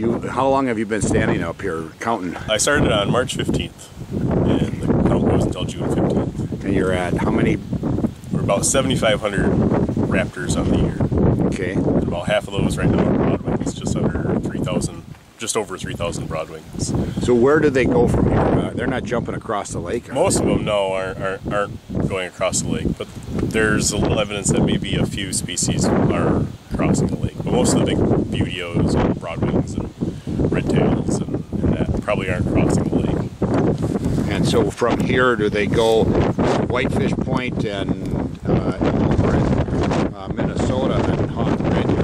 How long have you been standing up here counting? I started on March 15th, and the count goes until June 15th. And you're at how many? We're about 7,500 raptors on the year. Okay. And about half of those right now are broadwings, just under 3,000, just over 3,000 broadwings. So where do they go from here? They're not jumping across the lake? Most of them, no, aren't going across the lake, but there's a little evidence that maybe a few species are crossing the lake. But most of the big buteos and broadwings and redtails and that probably aren't crossing the lake. And so from here, do they go Whitefish Point and over in Minnesota and Hawk Ridge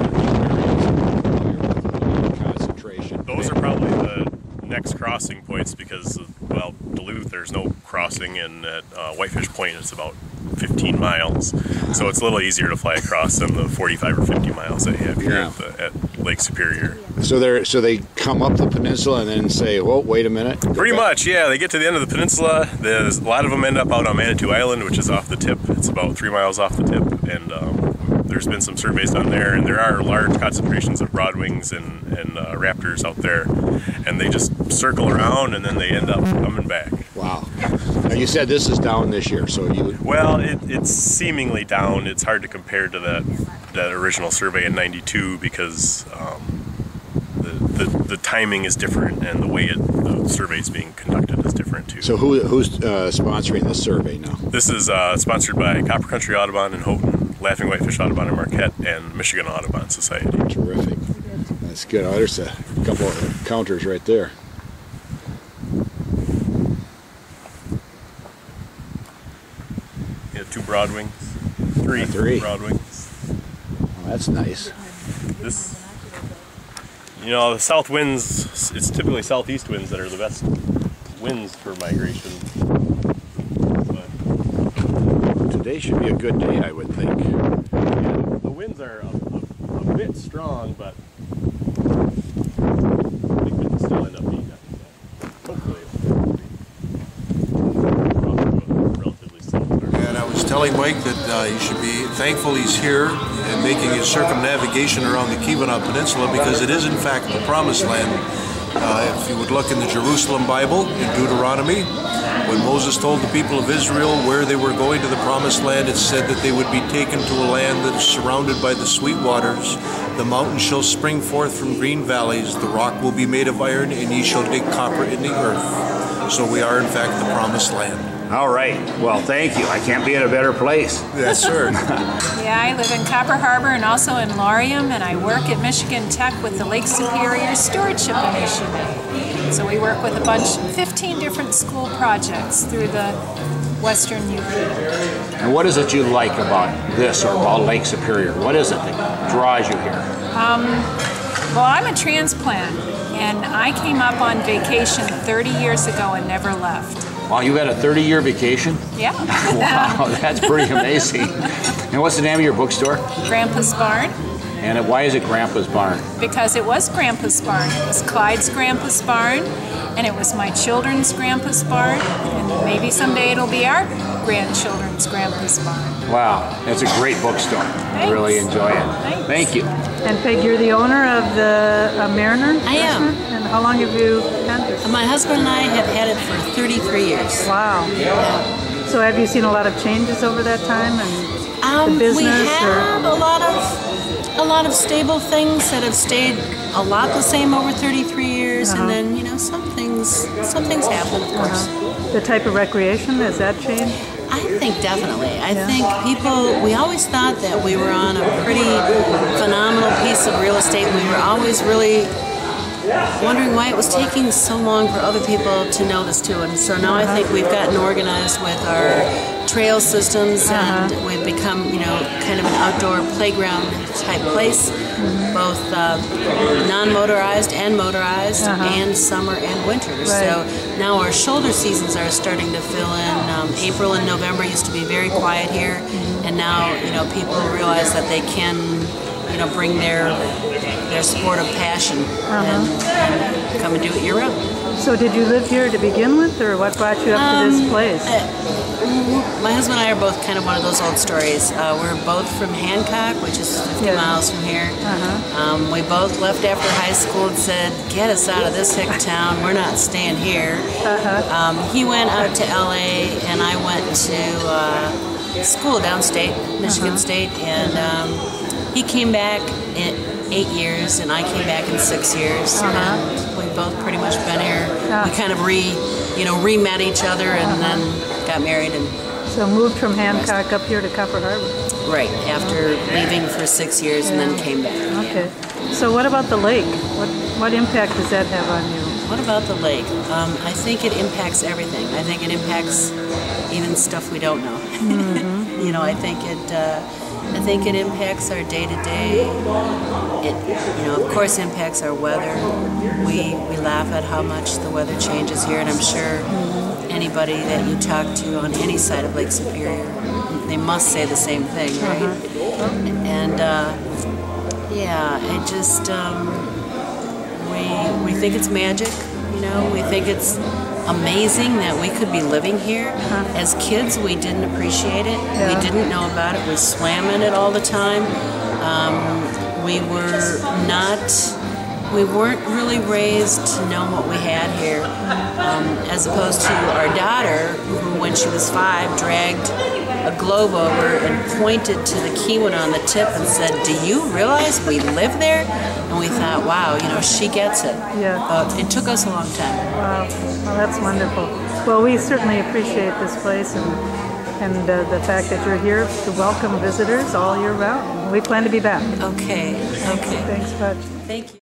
concentration? Those are probably the next crossing points because, well, Duluth, there's no crossing, and at Whitefish Point it's about 15 miles. So it's a little easier to fly across than the 45 or 50 miles that you have here at Lake Superior. So they come up the peninsula and then say, "Well, wait a minute." Pretty much, yeah. They get to the end of the peninsula. A lot of them end up out on Manitou Island, which is off the tip. It's about 3 miles off the tip, and there's been some surveys done there, and there are large concentrations of broadwings and raptors out there, and they just circle around and then they end up coming back. Wow. Now you said this is down this year, so you... Well, it's seemingly down. It's hard to compare to that original survey in '92 because the timing is different and the way the survey is being conducted is different too. So who's sponsoring this survey now? This is sponsored by Copper Country Audubon in Houghton, Laughing Whitefish Audubon in Marquette, and Michigan Audubon Society. Terrific. That's good. Oh, there's a couple of counters right there. Yeah, 2 broadwings, 3 broadwings. Oh, that's nice. This, you know, the south winds, it's typically southeast winds that are the best winds for migration. But today should be a good day, I would think. Yeah, the winds are a bit strong, but I think we can still end up being that. Hopefully relatively south. And I was telling Mike that he should be thankful he's here and making his circumnavigation around the Keweenaw Peninsula, because it is in fact the Promised Land. If you would look in the Jerusalem Bible, in Deuteronomy, when Moses told the people of Israel where they were going to the Promised Land, it said that they would be taken to a land that is surrounded by the sweet waters. The mountains shall spring forth from green valleys, the rock will be made of iron, and ye shall dig copper in the earth. So we are in fact the Promised Land. All right. Well, thank you. I can't be in a better place. Yes, sir. Yeah, I live in Capra Harbor and also in Laurium, and I work at Michigan Tech with the Lake Superior Stewardship Initiative. So we work with a bunch, 15 different school projects through the western UP. And what is it you like about this or about Lake Superior? What is it that draws you here? Well, I'm a transplant, and I came up on vacation 30 years ago and never left. Wow, you had a 30-year vacation? Yeah. Wow, that's pretty amazing. And what's the name of your bookstore? Grandpa's Barn. And why is it Grandpa's Barn? Because it was Grandpa's Barn. It was Clyde's Grandpa's Barn, and it was my children's Grandpa's Barn, and maybe someday it'll be our grandchildren's Grandpa's Barn. Wow, that's a great bookstore. I really enjoy it. Thanks. Thank you. And Peg, you're the owner of the Mariner? I am. And how long have you had this? My husband and I have had it for 33 years. Wow. Yeah. So have you seen a lot of changes over that time and the business? We have a lot of stable things that have stayed a lot the same over 33 years, and then, you know, some things happen, of course. The type of recreation, has that changed? I think definitely. I think people, we always thought that we were on a pretty phenomenal piece of real estate. We were always really wondering why it was taking so long for other people to notice too. And so now I think we've gotten organized with our trail systems, and we've become, you know, kind of an outdoor playground type place, both non-motorized and motorized, and summer and winter. So now our shoulder seasons are starting to fill in. April and November used to be very quiet here, and now, you know, people realize that they can, you know, bring their their sport of passion and come and do it year-round. So did you live here to begin with, or what brought you up to this place? My husband and I are both kind of one of those old stories. We're both from Hancock, which is 50 miles from here. We both left after high school and said, get us out of this hick town, we're not staying here. He went out to LA and I went to school downstate, Michigan State, and he came back in 8 years and I came back in 6 years. And we've both pretty much been here. We kind of re-met each other and then got married. And so moved from Hancock up here to Capra Harbor. Right, after leaving for 6 years and then came back. Okay. So what about the lake? What impact does that have on you? What about the lake? I think it impacts everything. I think it impacts even stuff we don't know. You know, I think it impacts our day-to-day. It, of course, impacts our weather. We laugh at how much the weather changes here, and I'm sure anybody that you talk to on any side of Lake Superior, they must say the same thing, right? And it just we think it's magic. You know, we think it's amazing that we could be living here. As kids, we didn't appreciate it. We didn't know about it. We swam in it all the time. We weren't really raised to know what we had here, as opposed to our daughter, who when she was 5 dragged a globe over and pointed to the Keweenaw on the tip and said, "Do you realize we live there?" And we thought, wow, she gets it. But it took us a long time. Wow, well, that's wonderful. Well, we certainly appreciate this place and the fact that you're here to welcome visitors all year round. We plan to be back. Okay. Thanks much. Thank you.